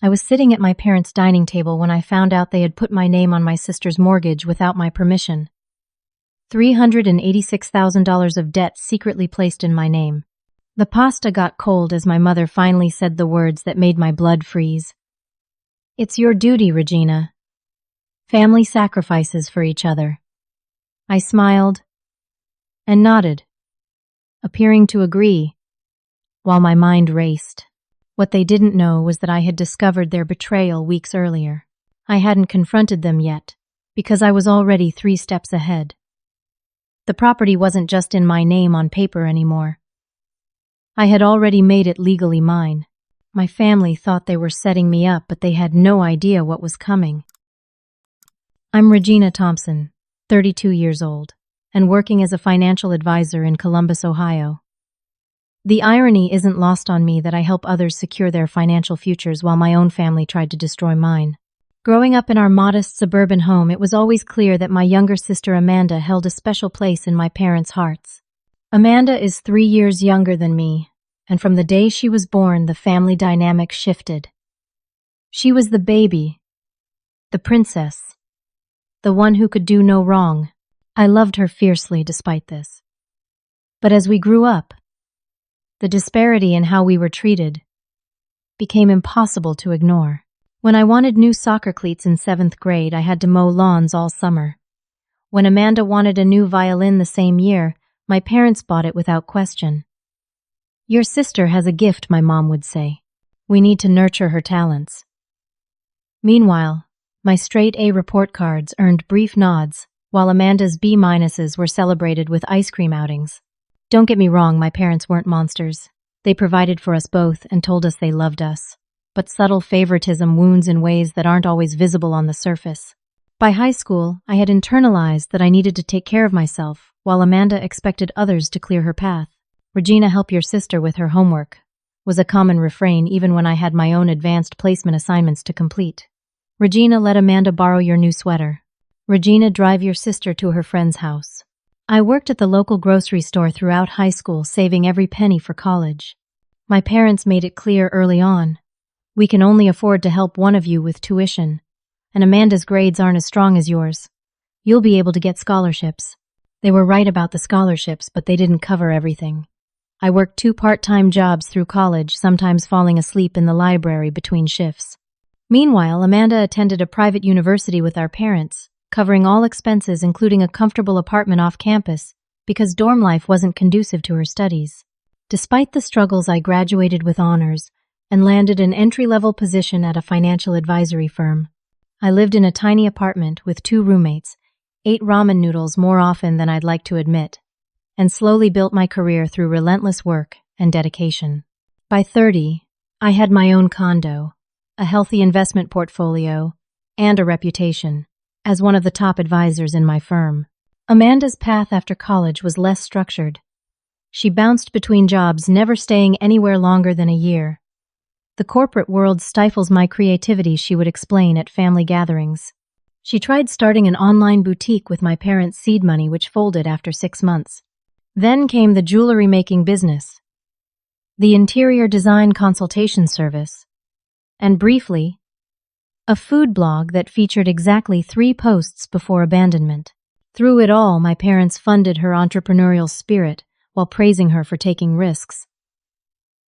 I was sitting at my parents' dining table when I found out they had put my name on my sister's mortgage without my permission. $386,000 of debt secretly placed in my name. The pasta got cold as my mother finally said the words that made my blood freeze. "It's your duty, Regina. Family sacrifices for each other." I smiled and nodded, appearing to agree, while my mind raced. What they didn't know was that I had discovered their betrayal weeks earlier. I hadn't confronted them yet, because I was already 3 steps ahead. The property wasn't just in my name on paper anymore. I had already made it legally mine. My family thought they were setting me up, but they had no idea what was coming. I'm Regina Thompson, 32 years old, and working as a financial advisor in Columbus, Ohio. The irony isn't lost on me that I help others secure their financial futures while my own family tried to destroy mine. Growing up in our modest suburban home, it was always clear that my younger sister Amanda held a special place in my parents' hearts. Amanda is 3 years younger than me, and from the day she was born, the family dynamic shifted. She was the baby, the princess, the one who could do no wrong. I loved her fiercely despite this. But as we grew up, the disparity in how we were treated became impossible to ignore. When I wanted new soccer cleats in 7th grade, I had to mow lawns all summer. When Amanda wanted a new violin the same year, my parents bought it without question. "Your sister has a gift," my mom would say. "We need to nurture her talents." Meanwhile, my straight A report cards earned brief nods, while Amanda's B-minuses were celebrated with ice cream outings. Don't get me wrong, my parents weren't monsters. They provided for us both and told us they loved us. But subtle favoritism wounds in ways that aren't always visible on the surface. By high school, I had internalized that I needed to take care of myself, while Amanda expected others to clear her path. "Regina, help your sister with her homework," was a common refrain even when I had my own advanced placement assignments to complete. "Regina, let Amanda borrow your new sweater." "Regina, drive your sister to her friend's house." I worked at the local grocery store throughout high school, saving every penny for college. My parents made it clear early on, "We can only afford to help one of you with tuition, and Amanda's grades aren't as strong as yours. You'll be able to get scholarships." They were right about the scholarships, but they didn't cover everything. I worked 2 part-time jobs through college, sometimes falling asleep in the library between shifts. Meanwhile, Amanda attended a private university with our parents, covering all expenses including a comfortable apartment off campus, because dorm life wasn't conducive to her studies. Despite the struggles, I graduated with honors and landed an entry-level position at a financial advisory firm. I lived in a tiny apartment with 2 roommates, ate ramen noodles more often than I'd like to admit, and slowly built my career through relentless work and dedication. By 30, I had my own condo, a healthy investment portfolio, and a reputation as one of the top advisors in my firm. Amanda's path after college was less structured. She bounced between jobs, never staying anywhere longer than a year. "The corporate world stifles my creativity," she would explain at family gatherings. She tried starting an online boutique with my parents' seed money, which folded after 6 months. Then came the jewelry-making business, the interior design consultation service, and briefly, a food blog that featured exactly 3 posts before abandonment. Through it all, my parents funded her entrepreneurial spirit while praising her for taking risks.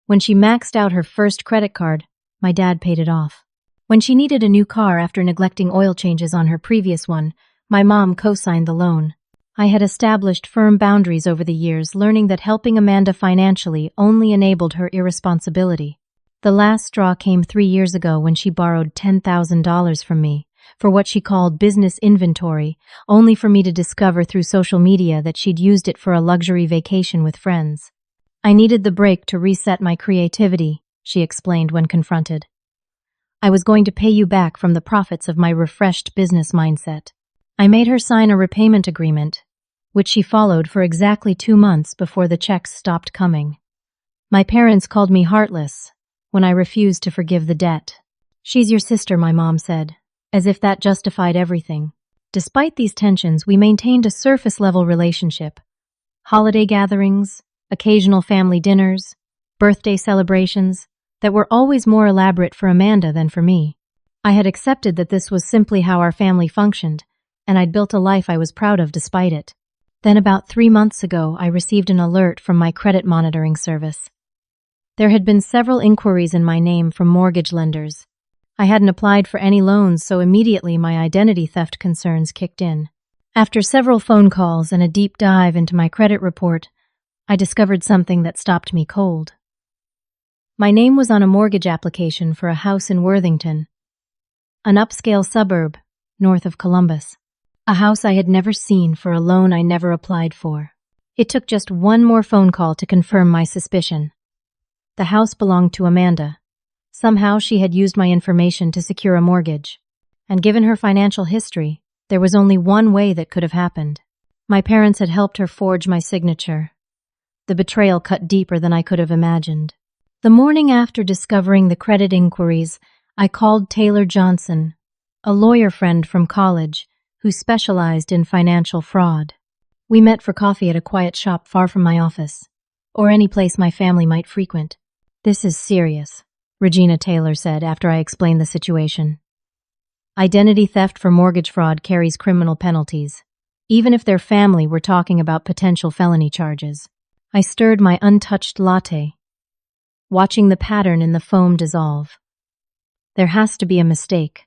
When she maxed out her first credit card, my dad paid it off. When she needed a new car after neglecting oil changes on her previous one, my mom co-signed the loan. I had established firm boundaries over the years, learning that helping Amanda financially only enabled her irresponsibility. The last straw came 3 years ago when she borrowed $10,000 from me for what she called business inventory, only for me to discover through social media that she'd used it for a luxury vacation with friends. "I needed the break to reset my creativity," she explained when confronted. "I was going to pay you back from the profits of my refreshed business mindset." I made her sign a repayment agreement, which she followed for exactly 2 months before the checks stopped coming. My parents called me heartless when I refused to forgive the debt. "She's your sister," my mom said, as if that justified everything. Despite these tensions, we maintained a surface-level relationship. Holiday gatherings, occasional family dinners, birthday celebrations. that were always more elaborate for Amanda than for me. I had accepted that this was simply how our family functioned, and I'd built a life I was proud of despite it. Then about 3 months ago, I received an alert from my credit monitoring service. There had been several inquiries in my name from mortgage lenders. I hadn't applied for any loans, so immediately my identity theft concerns kicked in. After several phone calls and a deep dive into my credit report, I discovered something that stopped me cold. My name was on a mortgage application for a house in Worthington, an upscale suburb north of Columbus. A house I had never seen for a loan I never applied for. It took just one more phone call to confirm my suspicion. The house belonged to Amanda. Somehow she had used my information to secure a mortgage. And given her financial history, there was only one way that could have happened. My parents had helped her forge my signature. The betrayal cut deeper than I could have imagined. The morning after discovering the credit inquiries, I called Taylor Johnson, a lawyer friend from college who specialized in financial fraud. We met for coffee at a quiet shop far from my office, or any place my family might frequent. "This is serious," Regina Taylor said after I explained the situation. "Identity theft for mortgage fraud carries criminal penalties, even if their family were talking about potential felony charges." I stirred my untouched latte, watching the pattern in the foam dissolve. There has to be a mistake.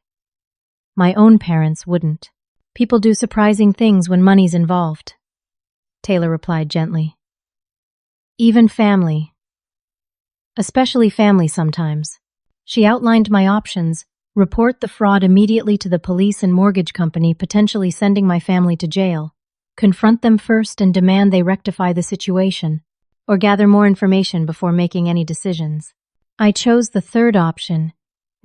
My own parents wouldn't. "People do surprising things when money's involved," Taylor replied gently. "Even family. Especially family sometimes." She outlined my options: report the fraud immediately to the police and mortgage company, potentially sending my family to jail, confront them first and demand they rectify the situation, or gather more information before making any decisions. I chose the third option,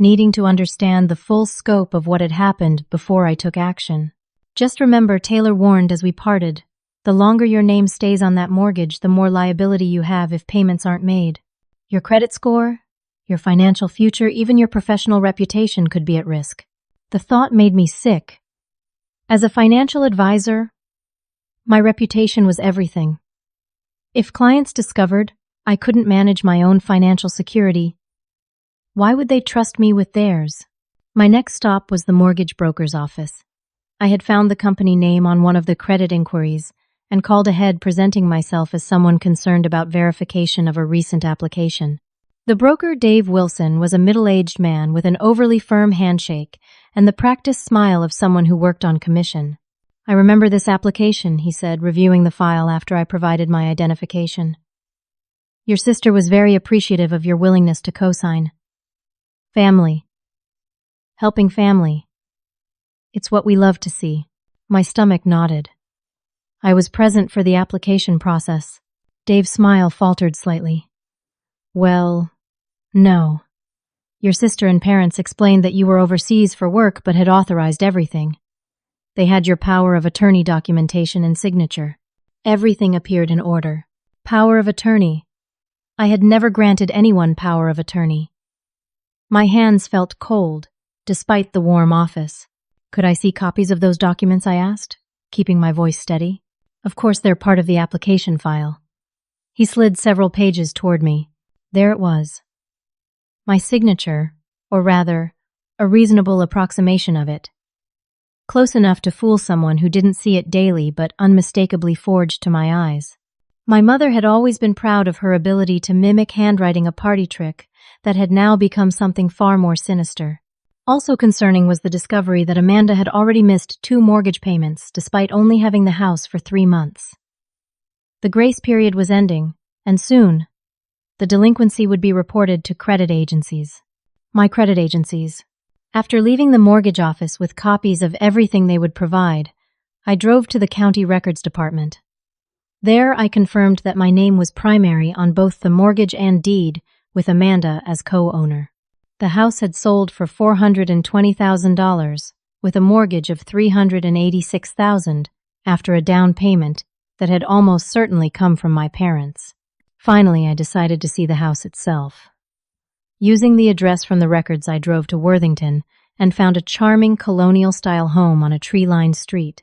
needing to understand the full scope of what had happened before I took action. "Just remember," Taylor warned as we parted, "the longer your name stays on that mortgage, the more liability you have if payments aren't made. Your credit score, your financial future, even your professional reputation could be at risk." The thought made me sick. As a financial advisor, my reputation was everything. If clients discovered I couldn't manage my own financial security, why would they trust me with theirs? My next stop was the mortgage broker's office. I had found the company name on one of the credit inquiries and called ahead, presenting myself as someone concerned about verification of a recent application. The broker, Dave Wilson, was a middle-aged man with an overly firm handshake and the practiced smile of someone who worked on commission. "I remember this application," he said, reviewing the file after I provided my identification. "Your sister was very appreciative of your willingness to co-sign. Family. Helping family. It's what we love to see." My stomach nodded. I was present for the application process. Dave's smile faltered slightly. "Well, no. Your sister and parents explained that you were overseas for work but had authorized everything. They had your power of attorney documentation and signature. Everything appeared in order." Power of attorney. I had never granted anyone power of attorney. My hands felt cold, despite the warm office. "Could I see copies of those documents?" I asked, keeping my voice steady. "Of course, they're part of the application file." He slid several pages toward me. There it was. My signature, or rather, a reasonable approximation of it. Close enough to fool someone who didn't see it daily but unmistakably forged to my eyes. My mother had always been proud of her ability to mimic handwriting, a party trick that had now become something far more sinister. Also concerning was the discovery that Amanda had already missed 2 mortgage payments despite only having the house for 3 months. The grace period was ending, and soon, the delinquency would be reported to credit agencies. My credit agencies. After leaving the mortgage office with copies of everything they would provide, I drove to the county records department. There, I confirmed that my name was primary on both the mortgage and deed, with Amanda as co-owner. The house had sold for $420,000, with a mortgage of $386,000 after a down payment that had almost certainly come from my parents. Finally, I decided to see the house itself. Using the address from the records, I drove to Worthington and found a charming colonial-style home on a tree-lined street.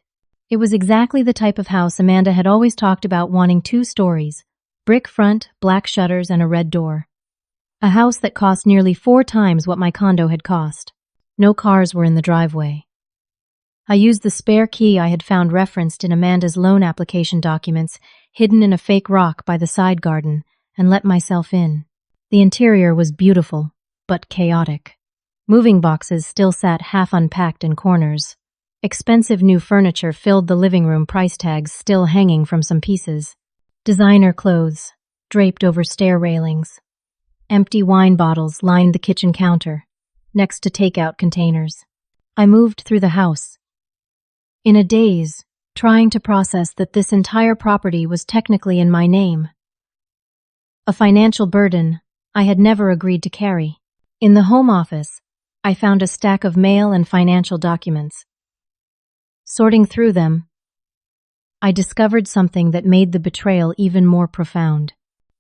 It was exactly the type of house Amanda had always talked about, wanting 2 stories, brick front, black shutters, and a red door. A house that cost nearly 4 times what my condo had cost. No cars were in the driveway. I used the spare key I had found referenced in Amanda's loan application documents, hidden in a fake rock by the side garden, and let myself in. The interior was beautiful, but chaotic. Moving boxes still sat half unpacked in corners. Expensive new furniture filled the living room, price tags still hanging from some pieces. Designer clothes draped over stair railings. Empty wine bottles lined the kitchen counter, next to takeout containers. I moved through the house, in a daze, trying to process that this entire property was technically in my name. A financial burden I had never agreed to carry. In the home office, I found a stack of mail and financial documents. Sorting through them, I discovered something that made the betrayal even more profound.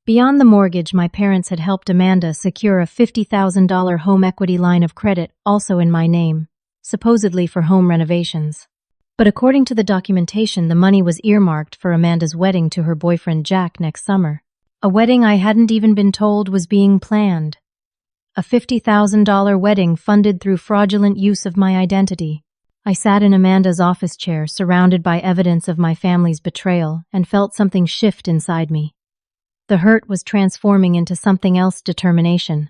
Beyond the mortgage, my parents had helped Amanda secure a $50,000 home equity line of credit, also in my name, supposedly for home renovations. But according to the documentation, the money was earmarked for Amanda's wedding to her boyfriend Jack next summer. A wedding I hadn't even been told was being planned. A $50,000 wedding funded through fraudulent use of my identity. I sat in Amanda's office chair, surrounded by evidence of my family's betrayal, and felt something shift inside me. The hurt was transforming into something else: determination.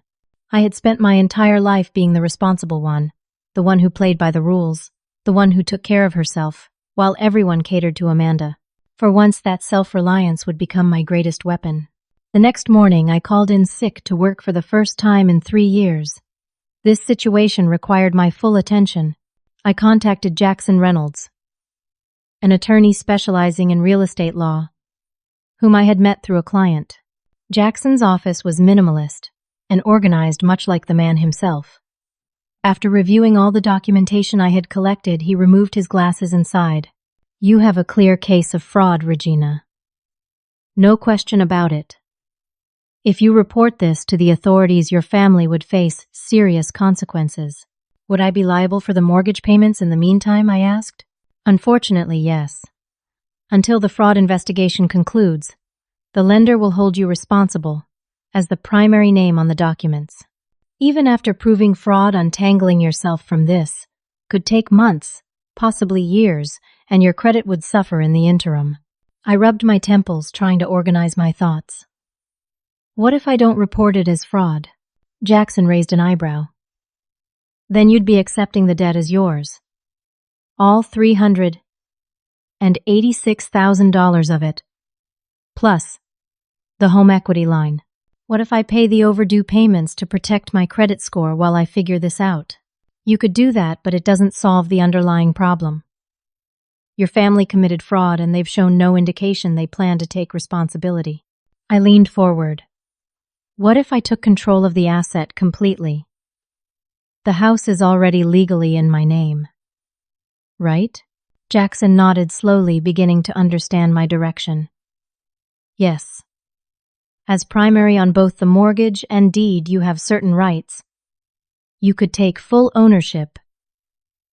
I had spent my entire life being the responsible one, the one who played by the rules, the one who took care of herself, while everyone catered to Amanda. For once, that self-reliance would become my greatest weapon. The next morning, I called in sick to work for the first time in 3 years. This situation required my full attention. I contacted Jackson Reynolds, an attorney specializing in real estate law, whom I had met through a client. Jackson's office was minimalist and organized much like the man himself. After reviewing all the documentation I had collected, he removed his glasses and sighed. "You have a clear case of fraud, Regina. No question about it. If you report this to the authorities, your family would face serious consequences." "Would I be liable for the mortgage payments in the meantime?" I asked. "Unfortunately, yes. Until the fraud investigation concludes, the lender will hold you responsible as the primary name on the documents. Even after proving fraud, untangling yourself from this could take months, possibly years, and your credit would suffer in the interim." I rubbed my temples, trying to organize my thoughts. "What if I don't report it as fraud?" Jackson raised an eyebrow. "Then you'd be accepting the debt as yours. All $386,000 of it, plus the home equity line. What if I pay the overdue payments to protect my credit score while I figure this out?" "You could do that, but it doesn't solve the underlying problem. Your family committed fraud, and they've shown no indication they plan to take responsibility." I leaned forward. "What if I took control of the asset completely? The house is already legally in my name, right?" Jackson nodded slowly, beginning to understand my direction. "Yes. As primary on both the mortgage and deed, you have certain rights. You could take full ownership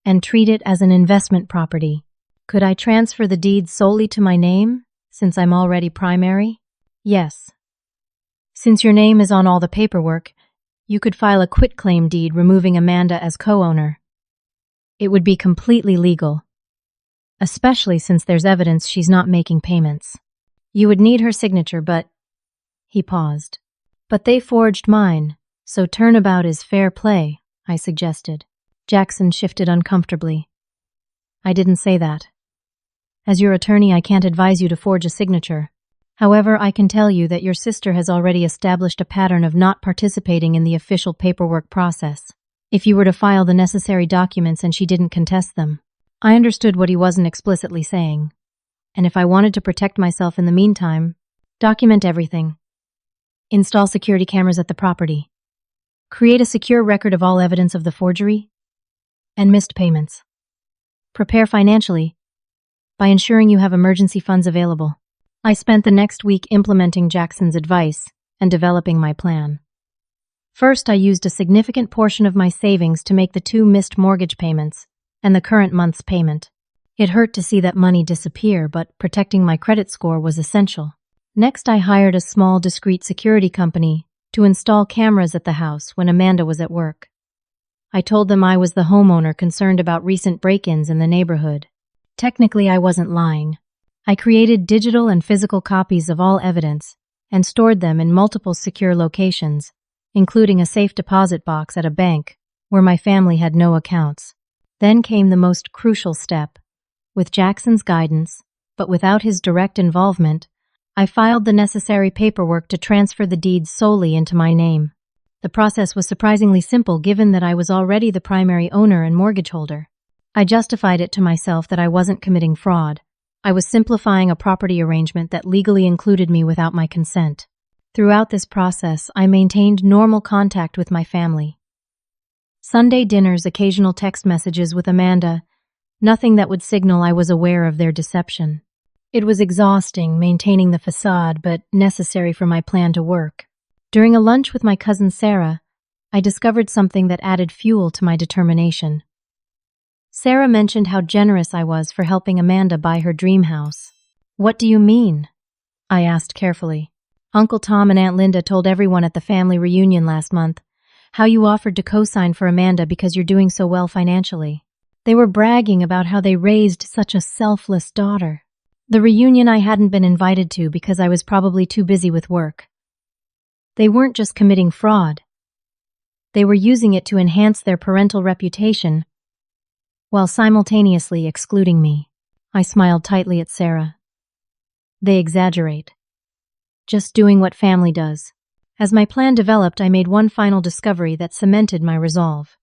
and treat it as an investment property." "Could I transfer the deed solely to my name, since I'm already primary?" "Yes. Since your name is on all the paperwork, you could file a quitclaim deed removing Amanda as co-owner. It would be completely legal, especially since there's evidence she's not making payments. You would need her signature, but—" He paused. "But they forged mine, so turnabout is fair play," I suggested. Jackson shifted uncomfortably. "I didn't say that. As your attorney, I can't advise you to forge a signature. However, I can tell you that your sister has already established a pattern of not participating in the official paperwork process. If you were to file the necessary documents and she didn't contest them." I understood what he wasn't explicitly saying. And if I wanted to protect myself in the meantime, document everything. Install security cameras at the property. Create a secure record of all evidence of the forgery and missed payments. Prepare financially by ensuring you have emergency funds available. I spent the next week implementing Jackson's advice and developing my plan. First, I used a significant portion of my savings to make the 2 missed mortgage payments and the current month's payment. It hurt to see that money disappear, but protecting my credit score was essential. Next, I hired a small, discreet security company to install cameras at the house when Amanda was at work. I told them I was the homeowner concerned about recent break-ins in the neighborhood. Technically, I wasn't lying. I created digital and physical copies of all evidence and stored them in multiple secure locations, including a safe deposit box at a bank where my family had no accounts. Then came the most crucial step. With Jackson's guidance, but without his direct involvement, I filed the necessary paperwork to transfer the deeds solely into my name. The process was surprisingly simple given that I was already the primary owner and mortgage holder. I justified it to myself that I wasn't committing fraud. I was simplifying a property arrangement that legally included me without my consent. Throughout this process, I maintained normal contact with my family. Sunday dinners, occasional text messages with Amanda, nothing that would signal I was aware of their deception. It was exhausting maintaining the facade, but necessary for my plan to work. During a lunch with my cousin Sarah, I discovered something that added fuel to my determination. Sarah mentioned how generous I was for helping Amanda buy her dream house. "What do you mean?" I asked carefully. "Uncle Tom and Aunt Linda told everyone at the family reunion last month how you offered to co-sign for Amanda because you're doing so well financially. They were bragging about how they raised such a selfless daughter. The reunion I hadn't been invited to because I was probably too busy with work. They weren't just committing fraud. They were using it to enhance their parental reputation while simultaneously excluding me." I smiled tightly at Sarah. "They exaggerate. Just doing what family does." As my plan developed, I made one final discovery that cemented my resolve.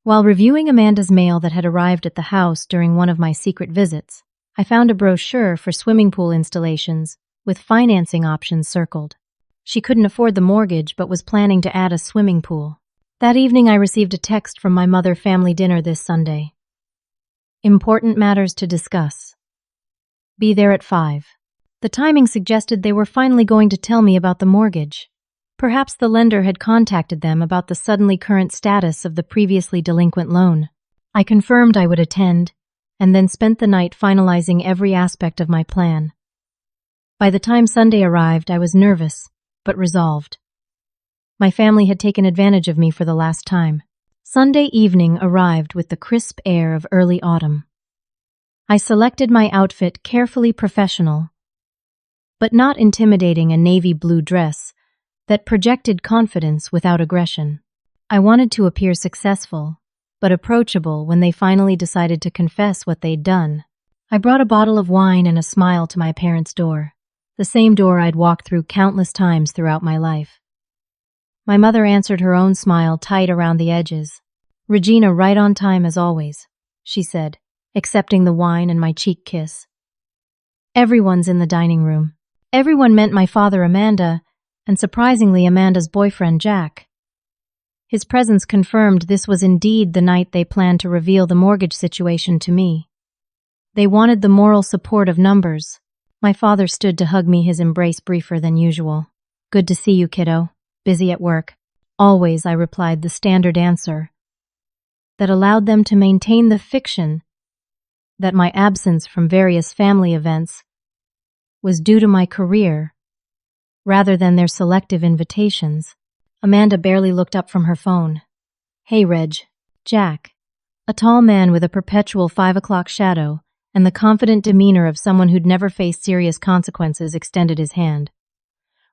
While reviewing Amanda's mail that had arrived at the house during one of my secret visits, I found a brochure for swimming pool installations with financing options circled. She couldn't afford the mortgage but was planning to add a swimming pool. That evening I received a text from my mother: "Family dinner this Sunday. Important matters to discuss. Be there at 5. The timing suggested they were finally going to tell me about the mortgage. Perhaps the lender had contacted them about the suddenly current status of the previously delinquent loan. I confirmed I would attend, and then spent the night finalizing every aspect of my plan. By the time Sunday arrived, I was nervous, but resolved. My family had taken advantage of me for the last time. Sunday evening arrived with the crisp air of early autumn. I selected my outfit carefully professional, but not intimidating, a navy blue dress that projected confidence without aggression. I wanted to appear successful, but approachable when they finally decided to confess what they'd done. I brought a bottle of wine and a smile to my parents' door, the same door I'd walked through countless times throughout my life. My mother answered, her own smile tight around the edges. "Regina, right on time as always," she said, accepting the wine and my cheek kiss. Everyone's in the dining room. Everyone meant my father, Amanda, and surprisingly Amanda's boyfriend, Jack. His presence confirmed this was indeed the night they planned to reveal the mortgage situation to me. They wanted the moral support of numbers. My father stood to hug me, his embrace briefer than usual. "Good to see you, kiddo. Busy at work?" "Always," I replied, the standard answer that allowed them to maintain the fiction that my absence from various family events was due to my career rather than their selective invitations. Amanda barely looked up from her phone. "Hey, Reg." Jack, a tall man with a perpetual 5 o'clock shadow and the confident demeanor of someone who'd never faced serious consequences, extended his hand.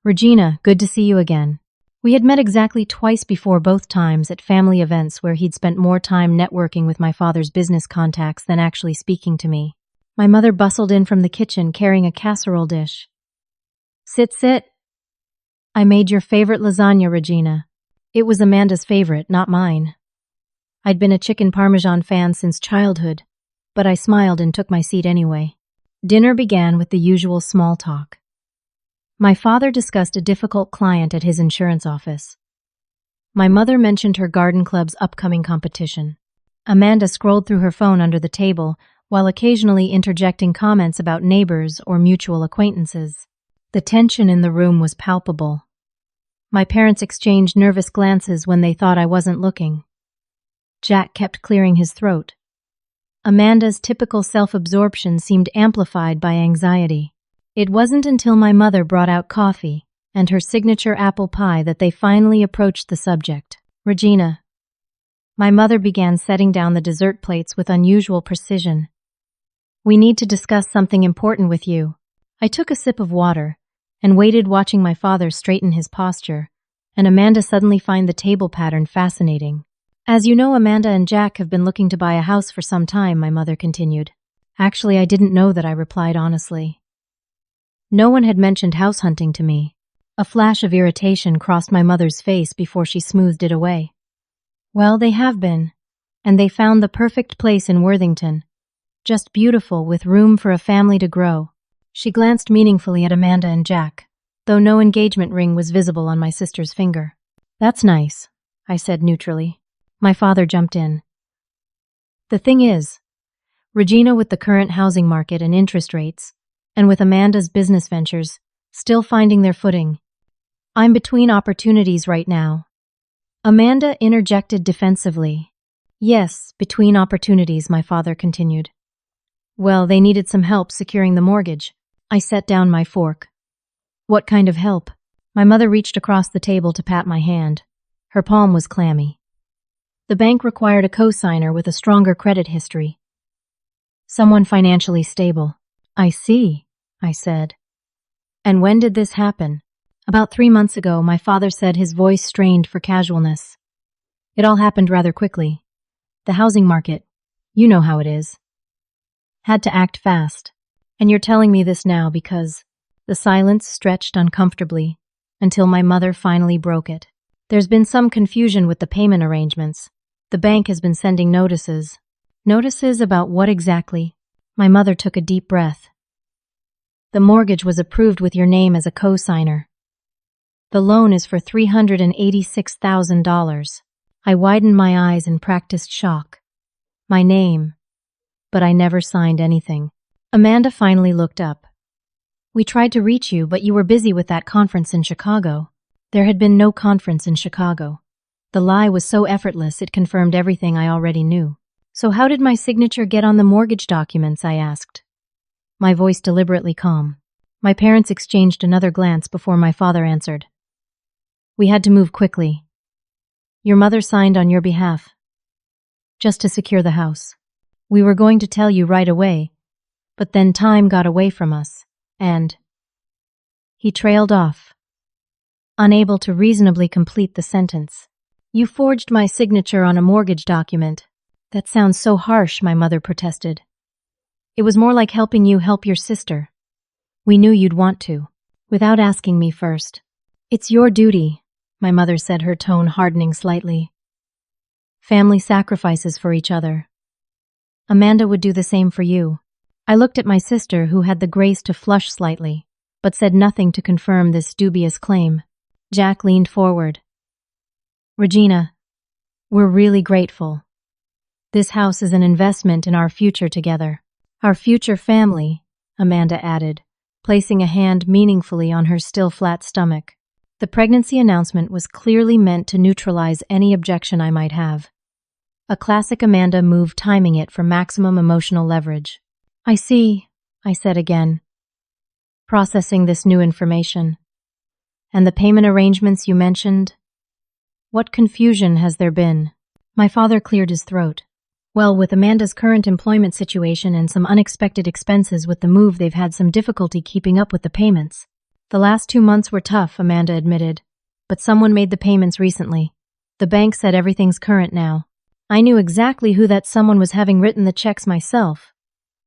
"Regina, good to see you again." We had met exactly twice before, both times at family events where he'd spent more time networking with my father's business contacts than actually speaking to me. My mother bustled in from the kitchen carrying a casserole dish. Sit. I made your favorite lasagna, Regina." It was Amanda's favorite, not mine. I'd been a chicken parmesan fan since childhood, but I smiled and took my seat anyway. Dinner began with the usual small talk. My father discussed a difficult client at his insurance office. My mother mentioned her garden club's upcoming competition. Amanda scrolled through her phone under the table, while occasionally interjecting comments about neighbors or mutual acquaintances. The tension in the room was palpable. My parents exchanged nervous glances when they thought I wasn't looking. Jack kept clearing his throat. Amanda's typical self-absorption seemed amplified by anxiety. It wasn't until my mother brought out coffee and her signature apple pie that they finally approached the subject. Regina. My mother began setting down the dessert plates with unusual precision. We need to discuss something important with you. I took a sip of water and waited, watching my father straighten his posture, and Amanda suddenly find the table pattern fascinating. As you know, Amanda and Jack have been looking to buy a house for some time, my mother continued. Actually, I didn't know that, I replied honestly. No one had mentioned house hunting to me. A flash of irritation crossed my mother's face before she smoothed it away. Well, they have been, and they found the perfect place in Worthington. Just beautiful, with room for a family to grow. She glanced meaningfully at Amanda and Jack, though no engagement ring was visible on my sister's finger. That's nice, I said neutrally. My father jumped in. The thing is, Regina, with the current housing market and interest rates, and with Amanda's business ventures still finding their footing, I'm between opportunities right now. Amanda interjected defensively. Yes, between opportunities, my father continued. Well, they needed some help securing the mortgage. I set down my fork. What kind of help? My mother reached across the table to pat my hand. Her palm was clammy. The bank required a co-signer with a stronger credit history. Someone financially stable. I see, I said. And when did this happen? About 3 months ago, my father said, his voice strained for casualness. It all happened rather quickly. The housing market, you know how it is. Had to act fast. And you're telling me this now because... The silence stretched uncomfortably until my mother finally broke it. There's been some confusion with the payment arrangements. The bank has been sending notices. Notices about what exactly? My mother took a deep breath. The mortgage was approved with your name as a co-signer. The loan is for $386,000. I widened my eyes and practiced shock. My name. But I never signed anything. Amanda finally looked up. We tried to reach you, but you were busy with that conference in Chicago. There had been no conference in Chicago. The lie was so effortless it confirmed everything I already knew. So how did my signature get on the mortgage documents? I asked. My voice deliberately calm. My parents exchanged another glance before my father answered. We had to move quickly. Your mother signed on your behalf. Just to secure the house. We were going to tell you right away, but then time got away from us. And he trailed off, unable to reasonably complete the sentence. You forged my signature on a mortgage document. That sounds so harsh, my mother protested. It was more like helping you help your sister. We knew you'd want to, without asking me first. It's your duty, my mother said, her tone hardening slightly. Family sacrifices for each other. Amanda would do the same for you. I looked at my sister, who had the grace to flush slightly, but said nothing to confirm this dubious claim. Jack leaned forward. Regina, we're really grateful. This house is an investment in our future together. Our future family, Amanda added, placing a hand meaningfully on her still flat stomach. The pregnancy announcement was clearly meant to neutralize any objection I might have. A classic Amanda move, timing it for maximum emotional leverage. I see, I said again, processing this new information. And the payment arrangements you mentioned? What confusion has there been? My father cleared his throat. Well, with Amanda's current employment situation and some unexpected expenses with the move, they've had some difficulty keeping up with the payments. The last 2 months were tough, Amanda admitted, but someone made the payments recently. The bank said everything's current now. I knew exactly who that someone was, having written the checks myself.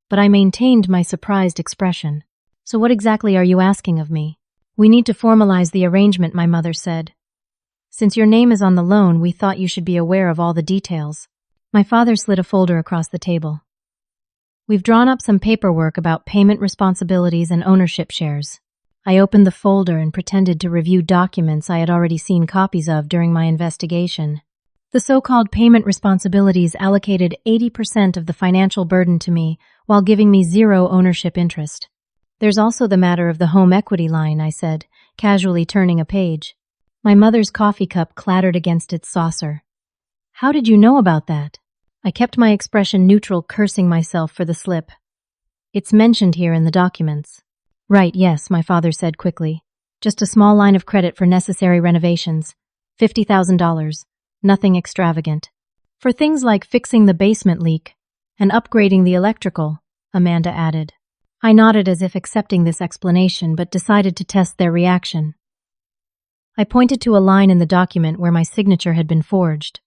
But I maintained my surprised expression. So what exactly are you asking of me? We need to formalize the arrangement, my mother said. Since your name is on the loan, we thought you should be aware of all the details. My father slid a folder across the table. We've drawn up some paperwork about payment responsibilities and ownership shares. I opened the folder and pretended to review documents I had already seen copies of during my investigation. The so-called payment responsibilities allocated 80% of the financial burden to me, while giving me zero ownership interest. There's also the matter of the home equity line, I said, casually turning a page. My mother's coffee cup clattered against its saucer. How did you know about that? I kept my expression neutral, cursing myself for the slip. It's mentioned here in the documents. Right, yes, my father said quickly. Just a small line of credit for necessary renovations. $50,000. Nothing extravagant. For things like fixing the basement leak and upgrading the electrical, Amanda added. I nodded as if accepting this explanation, but decided to test their reaction. I pointed to a line in the document where my signature had been forged.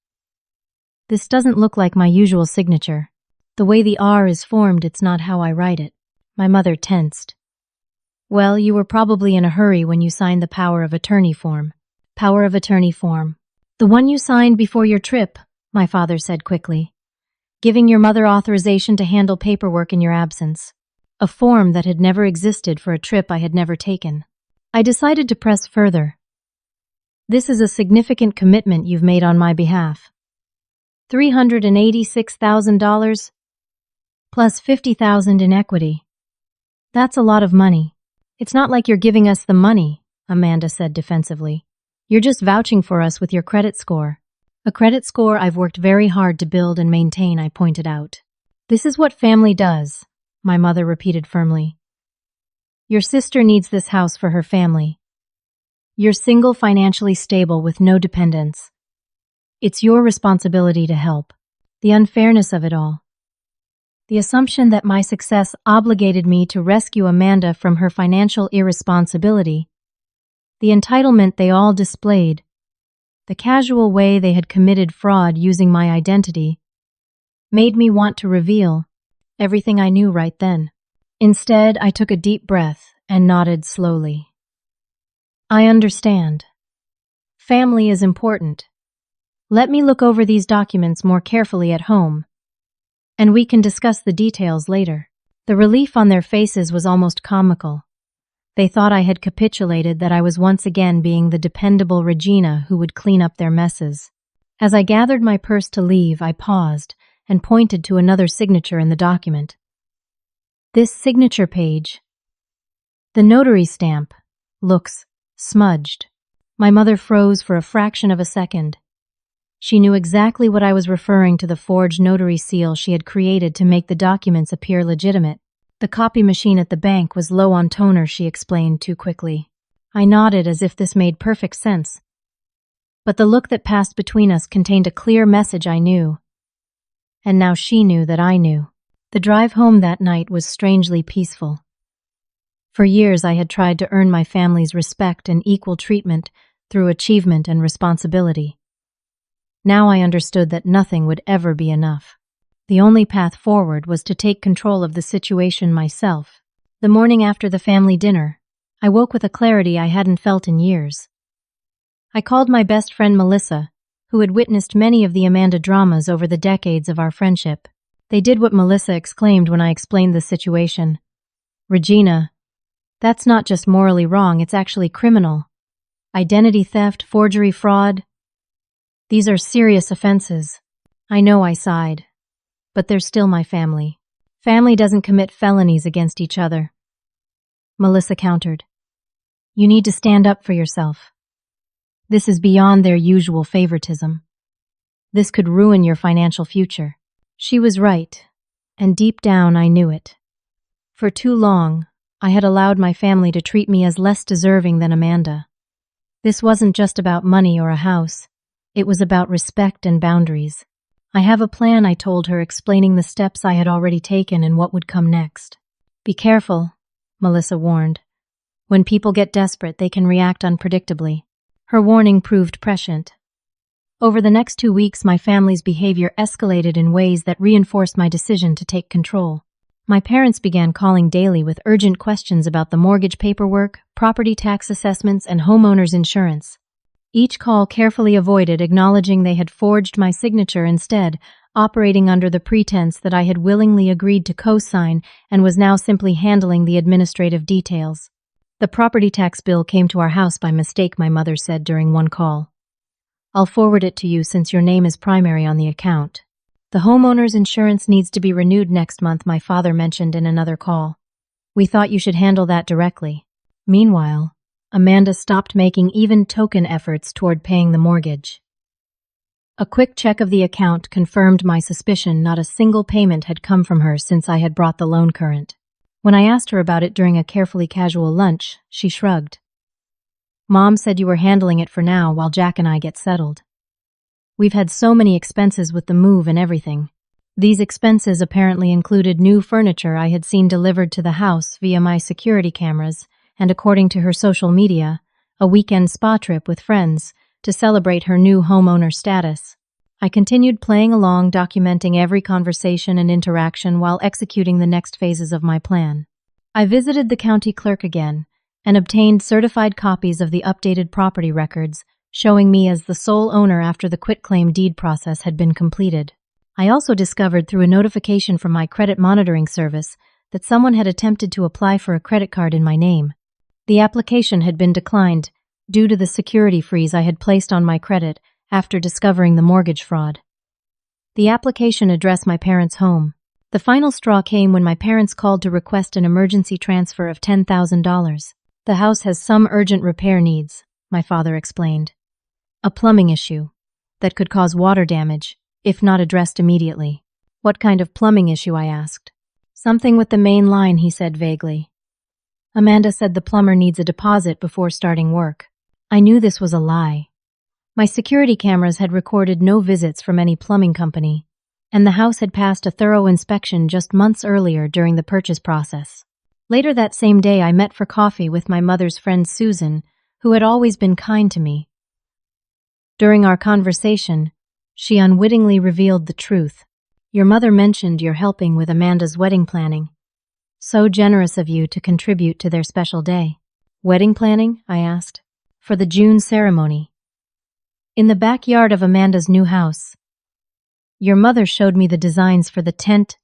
This doesn't look like my usual signature. The way the R is formed, it's not how I write it. My mother tensed. Well, you were probably in a hurry when you signed the power of attorney form. Power of attorney form. The one you signed before your trip, my father said quickly, giving your mother authorization to handle paperwork in your absence. A form that had never existed for a trip I had never taken. I decided to press further. This is a significant commitment you've made on my behalf. $386,000 plus $50,000 in equity. That's a lot of money. It's not like you're giving us the money, Amanda said defensively. You're just vouching for us with your credit score. A credit score I've worked very hard to build and maintain, I pointed out. This is what family does, my mother repeated firmly. Your sister needs this house for her family. You're single, financially stable with no dependents. It's your responsibility to help. The unfairness of it all. The assumption that my success obligated me to rescue Amanda from her financial irresponsibility. The entitlement they all displayed. The casual way they had committed fraud using my identity. Made me want to reveal everything I knew right then. Instead, I took a deep breath and nodded slowly. I understand. Family is important. Let me look over these documents more carefully at home, and we can discuss the details later. The relief on their faces was almost comical. They thought I had capitulated, that I was once again being the dependable Regina who would clean up their messes. As I gathered my purse to leave, I paused and pointed to another signature in the document. This signature page, the notary stamp, looks smudged. My mother froze for a fraction of a second. She knew exactly what I was referring to, the forged notary seal she had created to make the documents appear legitimate. The copy machine at the bank was low on toner, she explained too quickly. I nodded as if this made perfect sense. But the look that passed between us contained a clear message I knew. And now she knew that I knew. The drive home that night was strangely peaceful. For years I had tried to earn my family's respect and equal treatment through achievement and responsibility. Now I understood that nothing would ever be enough. The only path forward was to take control of the situation myself. The morning after the family dinner, I woke with a clarity I hadn't felt in years. I called my best friend Melissa, who had witnessed many of the Amanda dramas over the decades of our friendship. They did what Melissa exclaimed when I explained the situation. Regina, that's not just morally wrong, it's actually criminal. Identity theft, forgery, fraud. These are serious offenses. I know, I sighed. But they're still my family. Family doesn't commit felonies against each other. Melissa countered. You need to stand up for yourself. This is beyond their usual favoritism. This could ruin your financial future. She was right, and deep down I knew it. For too long, I had allowed my family to treat me as less deserving than Amanda. This wasn't just about money or a house. It was about respect and boundaries. I have a plan, I told her, explaining the steps I had already taken and what would come next. Be careful, Melissa warned. When people get desperate, they can react unpredictably. Her warning proved prescient. Over the next 2 weeks, my family's behavior escalated in ways that reinforced my decision to take control. My parents began calling daily with urgent questions about the mortgage paperwork, property tax assessments, and homeowners insurance. Each call carefully avoided acknowledging they had forged my signature, instead operating under the pretense that I had willingly agreed to co-sign and was now simply handling the administrative details. The property tax bill came to our house by mistake, my mother said during one call. I'll forward it to you since your name is primary on the account. The homeowner's insurance needs to be renewed next month, my father mentioned in another call. We thought you should handle that directly. Meanwhile, Amanda stopped making even token efforts toward paying the mortgage. A quick check of the account confirmed my suspicion. Not a single payment had come from her since I had brought the loan current. When I asked her about it during a carefully casual lunch, she shrugged. Mom said you were handling it for now while Jack and I get settled. We've had so many expenses with the move and everything. These expenses apparently included new furniture I had seen delivered to the house via my security cameras and, according to her social media, a weekend spa trip with friends to celebrate her new homeowner status. I continued playing along, documenting every conversation and interaction while executing the next phases of my plan. I visited the county clerk again and obtained certified copies of the updated property records, showing me as the sole owner after the quitclaim deed process had been completed. I also discovered through a notification from my credit monitoring service that someone had attempted to apply for a credit card in my name. The application had been declined due to the security freeze I had placed on my credit after discovering the mortgage fraud. The application addressed my parents' home. The final straw came when my parents called to request an emergency transfer of $10,000. The house has some urgent repair needs, my father explained. A plumbing issue that could cause water damage if not addressed immediately. What kind of plumbing issue, I asked. Something with the main line, he said vaguely. Amanda said the plumber needs a deposit before starting work. I knew this was a lie. My security cameras had recorded no visits from any plumbing company, and the house had passed a thorough inspection just months earlier during the purchase process. Later that same day, I met for coffee with my mother's friend Susan, who had always been kind to me. During our conversation, she unwittingly revealed the truth. Your mother mentioned you're helping with Amanda's wedding planning. So generous of you to contribute to their special day. Wedding planning? I asked. For the June ceremony. In the backyard of Amanda's new house. Your mother showed me the designs for the tent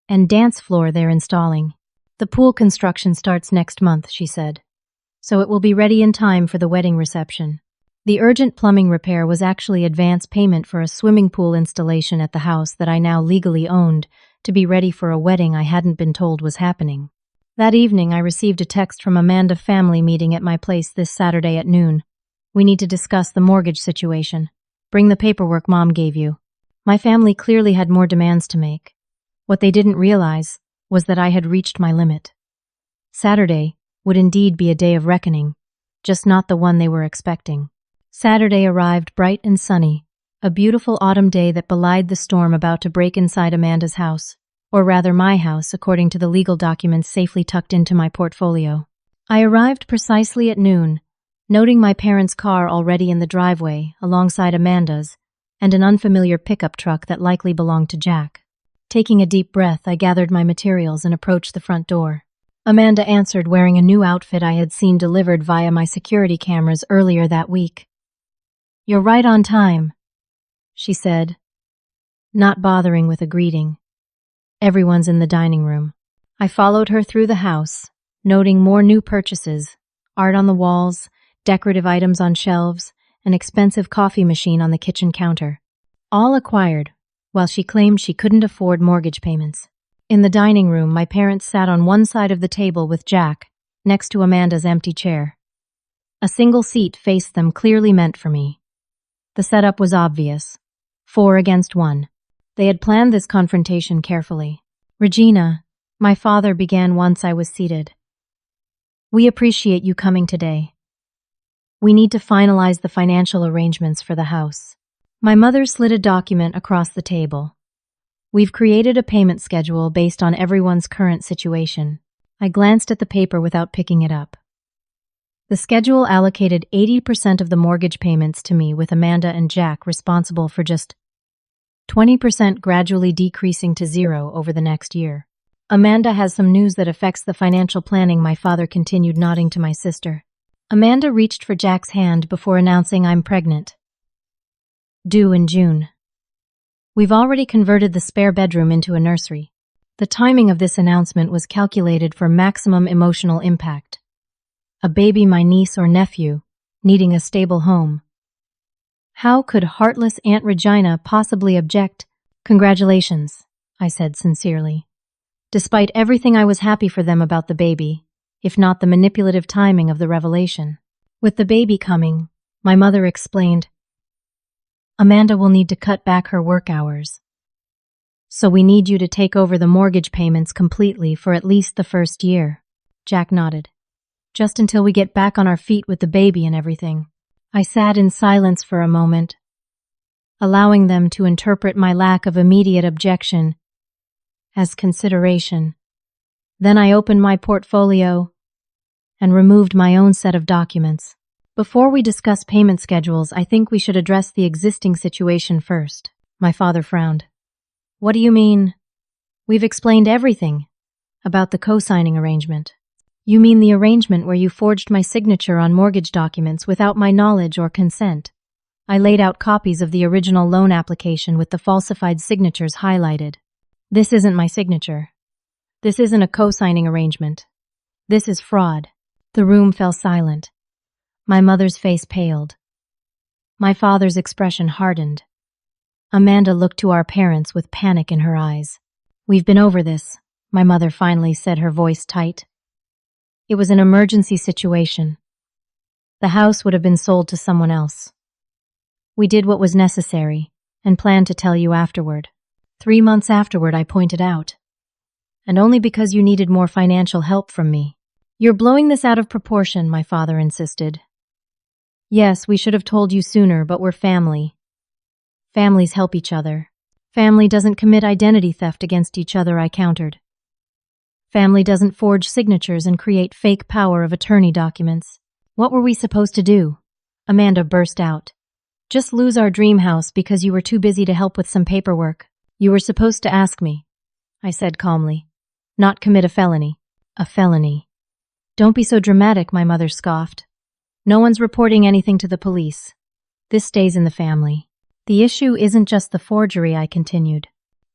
and dance floor they're installing. The pool construction starts next month, she said, so it will be ready in time for the wedding reception. The urgent plumbing repair was actually advance payment for a swimming pool installation at the house that I now legally owned to be ready for a wedding I hadn't been told was happening. That evening, I received a text from Amanda family meeting at my place this Saturday at noon. We need to discuss the mortgage situation. Bring the paperwork Mom gave you. My family clearly had more demands to make. What they didn't realize was that I had reached my limit. Saturday would indeed be a day of reckoning, just not the one they were expecting. Saturday arrived bright and sunny, a beautiful autumn day that belied the storm about to break inside Amanda's house, or rather my house, according to the legal documents safely tucked into my portfolio. I arrived precisely at noon, noting my parents' car already in the driveway alongside Amanda's, and an unfamiliar pickup truck that likely belonged to Jack. Taking a deep breath, I gathered my materials and approached the front door. Amanda answered wearing a new outfit I had seen delivered via my security cameras earlier that week. "You're right on time," she said, not bothering with a greeting. Everyone's in the dining room. I followed her through the house, noting more new purchases, art on the walls, decorative items on shelves, an expensive coffee machine on the kitchen counter. All acquired, while she claimed she couldn't afford mortgage payments. In the dining room, my parents sat on one side of the table with Jack, next to Amanda's empty chair. A single seat faced them, clearly meant for me. The setup was obvious. 4 against 1. They had planned this confrontation carefully. "Regina," my father began once I was seated. "We appreciate you coming today. We need to finalize the financial arrangements for the house." My mother slid a document across the table. "We've created a payment schedule based on everyone's current situation." I glanced at the paper without picking it up. The schedule allocated 80% of the mortgage payments to me, with Amanda and Jack responsible for just 20%, gradually decreasing to 0 over the next year. "Amanda has some news that affects the financial planning," my father continued, nodding to my sister. Amanda reached for Jack's hand before announcing, "I'm pregnant. Due in June. We've already converted the spare bedroom into a nursery." The timing of this announcement was calculated for maximum emotional impact. A baby, my niece or nephew, needing a stable home. How could heartless Aunt Regina possibly object? "Congratulations," I said sincerely. Despite everything, I was happy for them about the baby, if not the manipulative timing of the revelation. With the baby coming, my mother explained, "Amanda will need to cut back her work hours. So we need you to take over the mortgage payments completely for at least the first year." Jack nodded. just until we get back on our feet with the baby and everything. I sat in silence for a moment, allowing them to interpret my lack of immediate objection as consideration. Then I opened my portfolio and removed my own set of documents. Before we discuss payment schedules, I think we should address the existing situation first. My father frowned. What do you mean? We've explained everything about the co-signing arrangement. You mean the arrangement where you forged my signature on mortgage documents without my knowledge or consent? I laid out copies of the original loan application with the falsified signatures highlighted. This isn't my signature. This isn't a co-signing arrangement. This is fraud. The room fell silent. My mother's face paled. My father's expression hardened. Amanda looked to our parents with panic in her eyes. We've been over this, my mother finally said, her voice tight. It was an emergency situation. The house would have been sold to someone else. We did what was necessary and planned to tell you afterward. 3 months afterward, I pointed out. And only because you needed more financial help from me. You're blowing this out of proportion, my father insisted. Yes, we should have told you sooner, but we're family. Families help each other. Family doesn't commit identity theft against each other, I countered. Family doesn't forge signatures and create fake power of attorney documents. What were we supposed to do? Amanda burst out. Just lose our dream house because you were too busy to help with some paperwork. You were supposed to ask me, I said calmly. Not commit a felony. A felony. Don't be so dramatic, my mother scoffed. No one's reporting anything to the police. This stays in the family. The issue isn't just the forgery, I continued.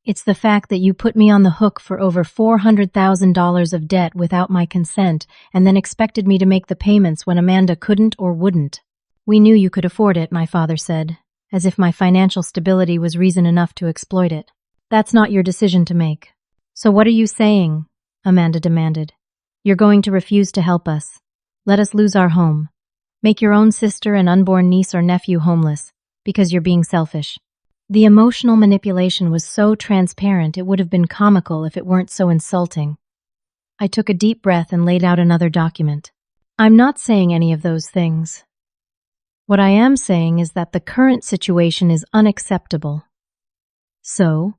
It's the fact that you put me on the hook for over $400,000 of debt without my consent and then expected me to make the payments when Amanda couldn't or wouldn't. We knew you could afford it, my father said, as if my financial stability was reason enough to exploit it. That's not your decision to make. So what are you saying? Amanda demanded. You're going to refuse to help us. Let us lose our home. Make your own sister and unborn niece or nephew homeless because you're being selfish. The emotional manipulation was so transparent it would have been comical if it weren't so insulting. I took a deep breath and laid out another document. I'm not saying any of those things. What I am saying is that the current situation is unacceptable. So,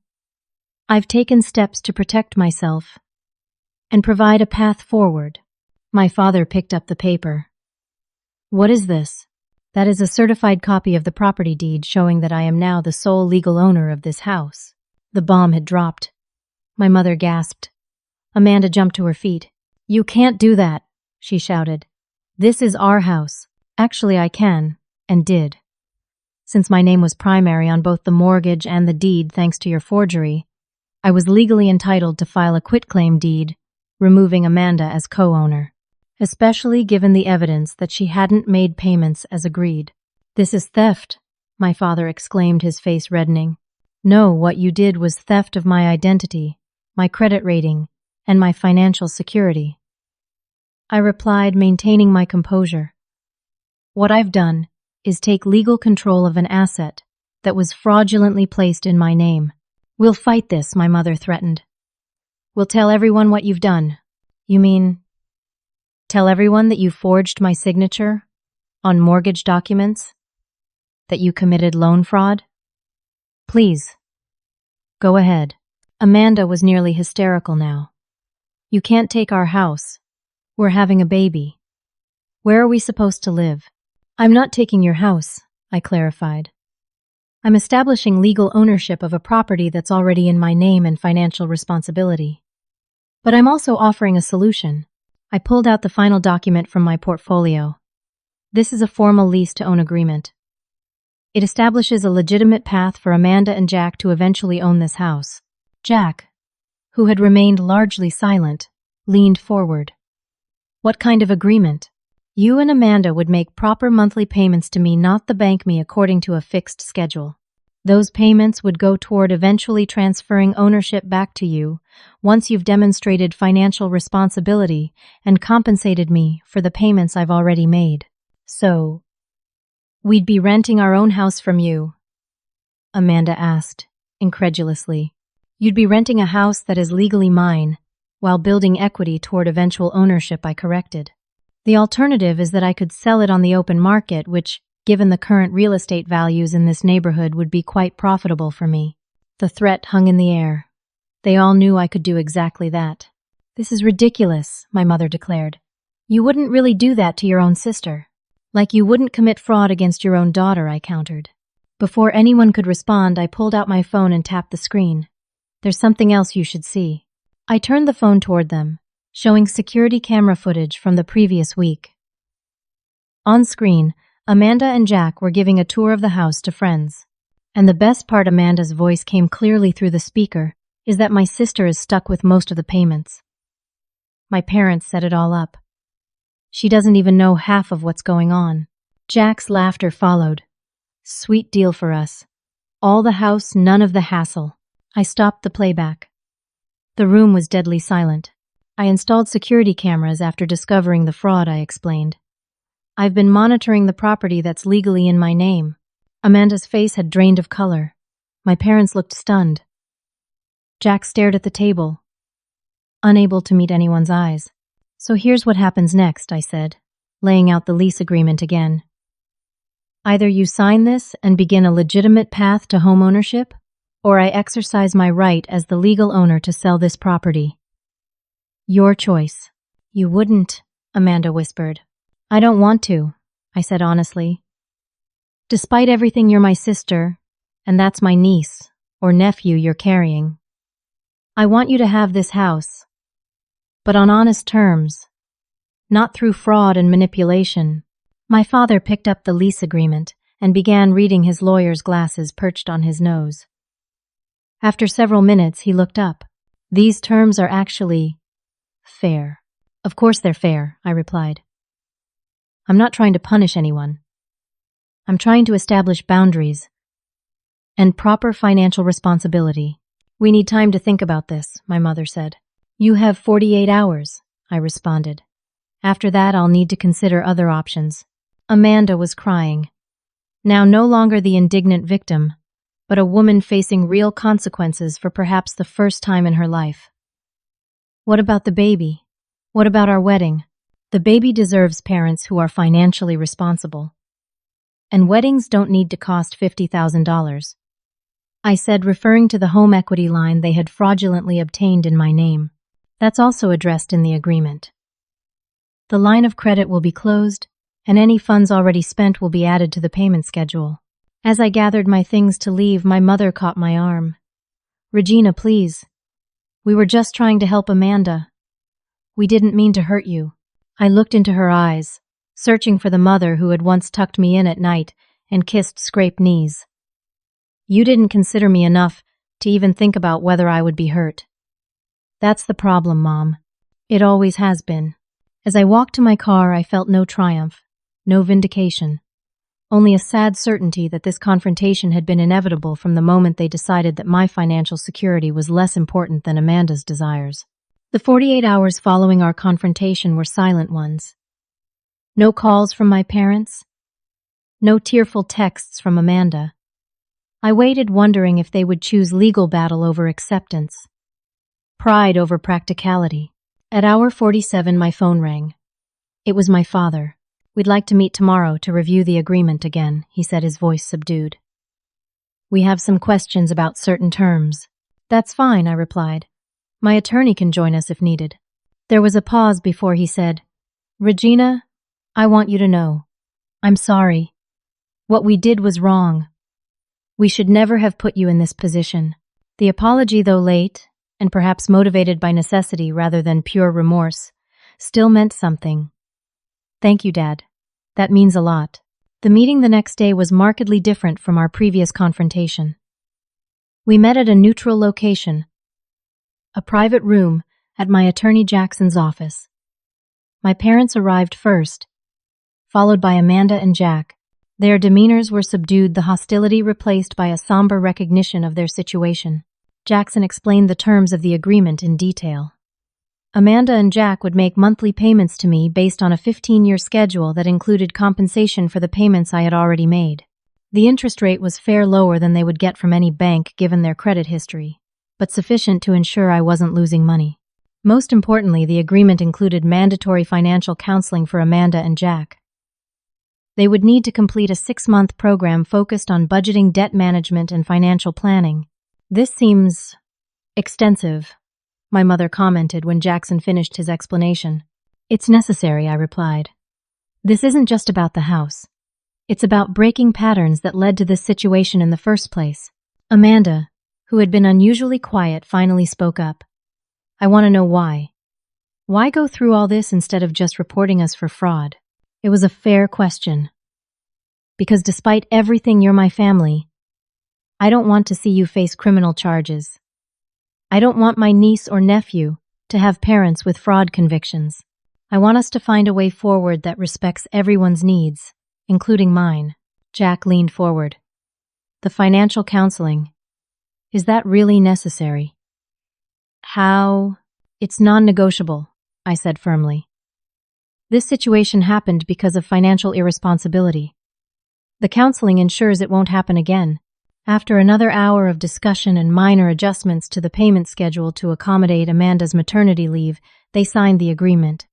I've taken steps to protect myself and provide a path forward. My father picked up the paper. What is this? That is a certified copy of the property deed showing that I am now the sole legal owner of this house. The bomb had dropped. My mother gasped. Amanda jumped to her feet. You can't do that, she shouted. This is our house. Actually, I can, and did. Since my name was primary on both the mortgage and the deed thanks to your forgery, I was legally entitled to file a quitclaim deed, removing Amanda as co-owner. Especially given the evidence that she hadn't made payments as agreed. This is theft, my father exclaimed, his face reddening. No, what you did was theft of my identity, my credit rating, and my financial security. I replied, maintaining my composure. What I've done is take legal control of an asset that was fraudulently placed in my name. We'll fight this, my mother threatened. We'll tell everyone what you've done. You mean... tell everyone that you forged my signature on mortgage documents? That you committed loan fraud? Please, go ahead. Amanda was nearly hysterical now. You can't take our house. We're having a baby. Where are we supposed to live? I'm not taking your house, I clarified. I'm establishing legal ownership of a property that's already in my name and financial responsibility. But I'm also offering a solution. I pulled out the final document from my portfolio. This is a formal lease-to-own agreement. It establishes a legitimate path for Amanda and Jack to eventually own this house. Jack, who had remained largely silent, leaned forward. What kind of agreement? You and Amanda would make proper monthly payments to me, not the bank me, according to a fixed schedule. Those payments would go toward eventually transferring ownership back to you once you've demonstrated financial responsibility and compensated me for the payments I've already made. So, we'd be renting our own house from you? Amanda asked, incredulously. You'd be renting a house that is legally mine, while building equity toward eventual ownership, I corrected. The alternative is that I could sell it on the open market, which, given the current real estate values in this neighborhood, would be quite profitable for me. The threat hung in the air. They all knew I could do exactly that. This is ridiculous, my mother declared. You wouldn't really do that to your own sister. Like you wouldn't commit fraud against your own daughter, I countered. Before anyone could respond, I pulled out my phone and tapped the screen. There's something else you should see. I turned the phone toward them, showing security camera footage from the previous week. On screen, Amanda and Jack were giving a tour of the house to friends. And the best part, Amanda's voice came clearly through the speaker, is that my sister is stuck with most of the payments. My parents set it all up. She doesn't even know half of what's going on. Jack's laughter followed. Sweet deal for us. All the house, none of the hassle. I stopped the playback. The room was deadly silent. I installed security cameras after discovering the fraud, I explained. I've been monitoring the property that's legally in my name. Amanda's face had drained of color. My parents looked stunned. Jack stared at the table, unable to meet anyone's eyes. So here's what happens next, I said, laying out the lease agreement again. Either you sign this and begin a legitimate path to homeownership, or I exercise my right as the legal owner to sell this property. Your choice. You wouldn't, Amanda whispered. I don't want to, I said honestly. Despite everything, you're my sister, and that's my niece, or nephew you're carrying. I want you to have this house, but on honest terms, not through fraud and manipulation. My father picked up the lease agreement and began reading, his lawyer's glasses perched on his nose. After several minutes, he looked up. These terms are actually fair. Of course they're fair, I replied. I'm not trying to punish anyone. I'm trying to establish boundaries and proper financial responsibility. We need time to think about this, my mother said. You have 48 hours, I responded. After that, I'll need to consider other options. Amanda was crying. Now no longer the indignant victim, but a woman facing real consequences for perhaps the first time in her life. What about the baby? What about our wedding? The baby deserves parents who are financially responsible. And weddings don't need to cost $50,000. I said, referring to the home equity line they had fraudulently obtained in my name. That's also addressed in the agreement. The line of credit will be closed, and any funds already spent will be added to the payment schedule. As I gathered my things to leave, my mother caught my arm. Regina, please. We were just trying to help Amanda. We didn't mean to hurt you. I looked into her eyes, searching for the mother who had once tucked me in at night and kissed scraped knees. You didn't consider me enough to even think about whether I would be hurt. That's the problem, Mom. It always has been. As I walked to my car, I felt no triumph, no vindication. Only a sad certainty that this confrontation had been inevitable from the moment they decided that my financial security was less important than Amanda's desires. The 48 hours following our confrontation were silent ones. No calls from my parents. No tearful texts from Amanda. I waited, wondering if they would choose legal battle over acceptance, pride over practicality. At hour 47, my phone rang. It was my father. We'd like to meet tomorrow to review the agreement again, he said, his voice subdued. We have some questions about certain terms. That's fine, I replied. My attorney can join us if needed. There was a pause before he said, Regina, I want you to know. I'm sorry. What we did was wrong. We should never have put you in this position. The apology, though late, and perhaps motivated by necessity rather than pure remorse, still meant something. Thank you, Dad. That means a lot. The meeting the next day was markedly different from our previous confrontation. We met at a neutral location, a private room at my attorney Jackson's office. My parents arrived first, followed by Amanda and Jack. Their demeanors were subdued, the hostility replaced by a somber recognition of their situation. Jackson explained the terms of the agreement in detail. Amanda and Jack would make monthly payments to me based on a 15-year schedule that included compensation for the payments I had already made. The interest rate was far lower than they would get from any bank given their credit history, but sufficient to ensure I wasn't losing money. Most importantly, the agreement included mandatory financial counseling for Amanda and Jack. They would need to complete a 6-month program focused on budgeting, debt management, and financial planning. This seems extensive, my mother commented when Jackson finished his explanation. It's necessary, I replied. This isn't just about the house. It's about breaking patterns that led to this situation in the first place. Amanda, who had been unusually quiet, finally spoke up. I want to know why. Why go through all this instead of just reporting us for fraud? It was a fair question. Because despite everything, you're my family. I don't want to see you face criminal charges. I don't want my niece or nephew to have parents with fraud convictions. I want us to find a way forward that respects everyone's needs, including mine. Jack leaned forward. The financial counseling. Is that really necessary? How? It's non-negotiable, I said firmly. This situation happened because of financial irresponsibility. The counseling ensures it won't happen again. After another hour of discussion and minor adjustments to the payment schedule to accommodate Amanda's maternity leave, they signed the agreement.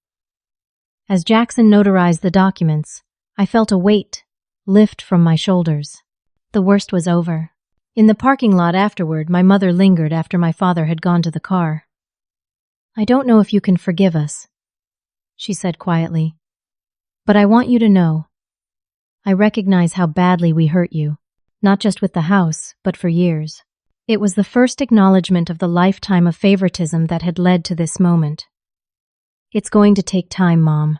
As Jackson notarized the documents, I felt a weight lift from my shoulders. The worst was over. In the parking lot afterward, my mother lingered after my father had gone to the car. I don't know if you can forgive us, she said quietly, but I want you to know. I recognize how badly we hurt you, not just with the house, but for years. It was the first acknowledgement of the lifetime of favoritism that had led to this moment. It's going to take time, Mom.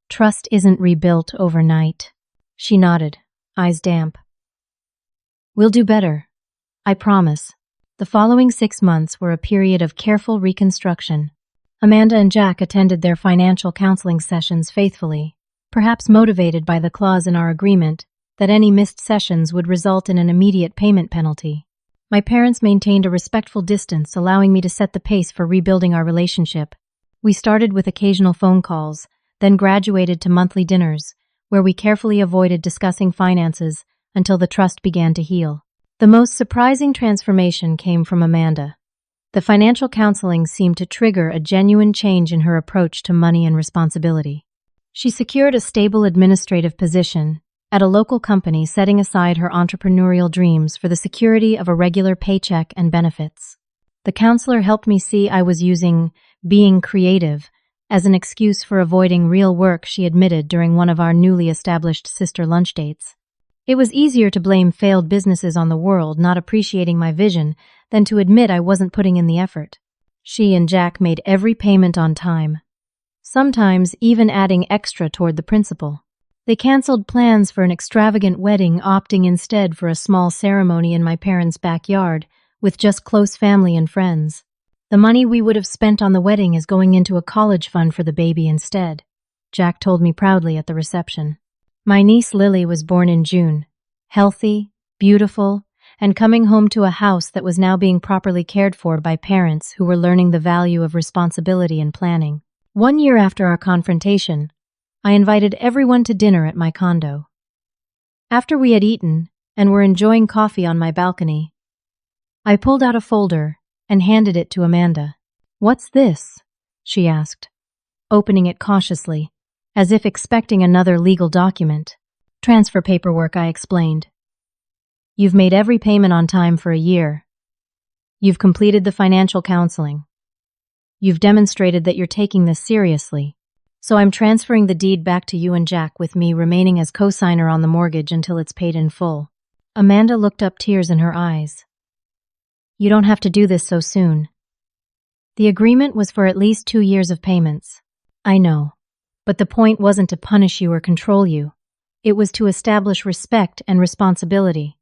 Trust isn't rebuilt overnight. She nodded, eyes damp. We'll do better. I promise. The following 6 months were a period of careful reconstruction. Amanda and Jack attended their financial counseling sessions faithfully, perhaps motivated by the clause in our agreement that any missed sessions would result in an immediate payment penalty. My parents maintained a respectful distance, allowing me to set the pace for rebuilding our relationship. We started with occasional phone calls, then graduated to monthly dinners, where we carefully avoided discussing finances until the trust began to heal. The most surprising transformation came from Amanda. The financial counseling seemed to trigger a genuine change in her approach to money and responsibility. She secured a stable administrative position at a local company, setting aside her entrepreneurial dreams for the security of a regular paycheck and benefits. The counselor helped me see I was using being creative as an excuse for avoiding real work, she admitted during one of our newly established sister lunch dates. It was easier to blame failed businesses on the world not appreciating my vision than to admit I wasn't putting in the effort. She and Jack made every payment on time, sometimes even adding extra toward the principal. They canceled plans for an extravagant wedding, opting instead for a small ceremony in my parents' backyard with just close family and friends. The money we would have spent on the wedding is going into a college fund for the baby instead, Jack told me proudly at the reception. My niece Lily was born in June, healthy, beautiful, and coming home to a house that was now being properly cared for by parents who were learning the value of responsibility and planning. 1 year after our confrontation, I invited everyone to dinner at my condo. After we had eaten and were enjoying coffee on my balcony, I pulled out a folder and handed it to Amanda. "What's this?" she asked, opening it cautiously, as if expecting another legal document. "Transfer paperwork," I explained. "You've made every payment on time for a year. You've completed the financial counseling. You've demonstrated that you're taking this seriously. So I'm transferring the deed back to you and Jack, with me remaining as co-signer on the mortgage until it's paid in full." Amanda looked up, tears in her eyes. "You don't have to do this so soon. The agreement was for at least 2 years of payments." "I know. But the point wasn't to punish you or control you. It was to establish respect and responsibility.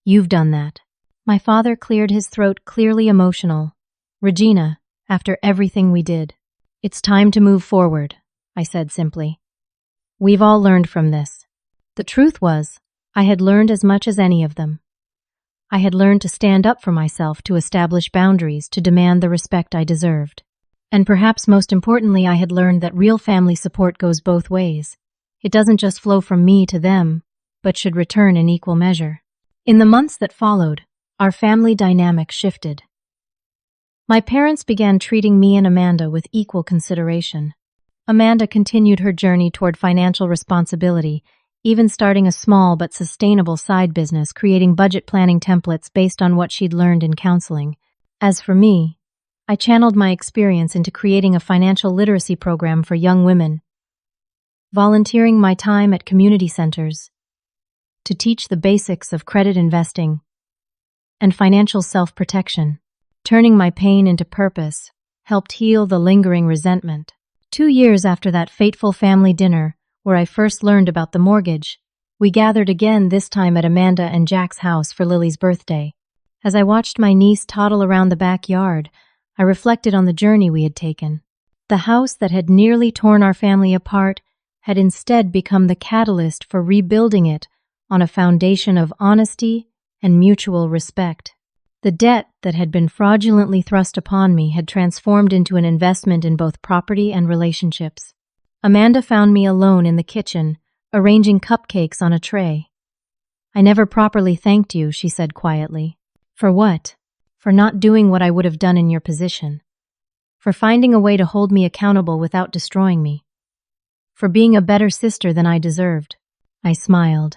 You've done that." My father cleared his throat, clearly emotional. "Regina, after everything we did, it's time to move forward," I said simply. "We've all learned from this." The truth was, I had learned as much as any of them. I had learned to stand up for myself, to establish boundaries, to demand the respect I deserved. And perhaps most importantly, I had learned that real family support goes both ways. It doesn't just flow from me to them, but should return in equal measure. In the months that followed, our family dynamic shifted. My parents began treating me and Amanda with equal consideration. Amanda continued her journey toward financial responsibility, even starting a small but sustainable side business, creating budget planning templates based on what she'd learned in counseling. As for me, I channeled my experience into creating a financial literacy program for young women, volunteering my time at community centers to teach the basics of credit investing and financial self-protection. Turning my pain into purpose helped heal the lingering resentment. 2 years after that fateful family dinner, where I first learned about the mortgage, we gathered again, this time at Amanda and Jack's house for Lily's birthday. As I watched my niece toddle around the backyard, I reflected on the journey we had taken. The house that had nearly torn our family apart had instead become the catalyst for rebuilding it on a foundation of honesty and mutual respect. The debt that had been fraudulently thrust upon me had transformed into an investment in both property and relationships. Amanda found me alone in the kitchen, arranging cupcakes on a tray. "I never properly thanked you," she said quietly. "For what?" "For not doing what I would have done in your position. For finding a way to hold me accountable without destroying me. For being a better sister than I deserved." I smiled.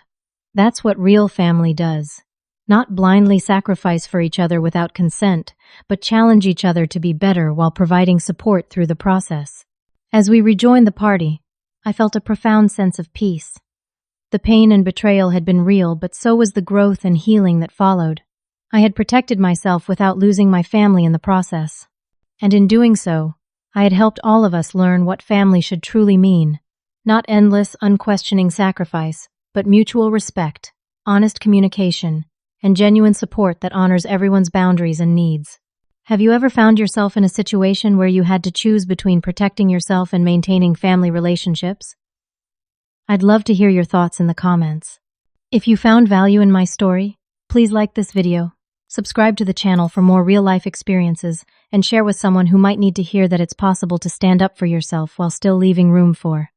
That's what real family does. Not blindly sacrifice for each other without consent, but challenge each other to be better while providing support through the process. As we rejoined the party, I felt a profound sense of peace. The pain and betrayal had been real, but so was the growth and healing that followed. I had protected myself without losing my family in the process. And in doing so, I had helped all of us learn what family should truly mean. Not endless, unquestioning sacrifice, but mutual respect, honest communication, and genuine support that honors everyone's boundaries and needs. Have you ever found yourself in a situation where you had to choose between protecting yourself and maintaining family relationships? I'd love to hear your thoughts in the comments. If you found value in my story, please like this video, subscribe to the channel for more real-life experiences, and share with someone who might need to hear that it's possible to stand up for yourself while still leaving room for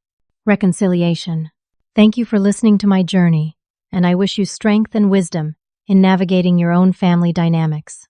reconciliation. Thank you for listening to my journey, and I wish you strength and wisdom in navigating your own family dynamics.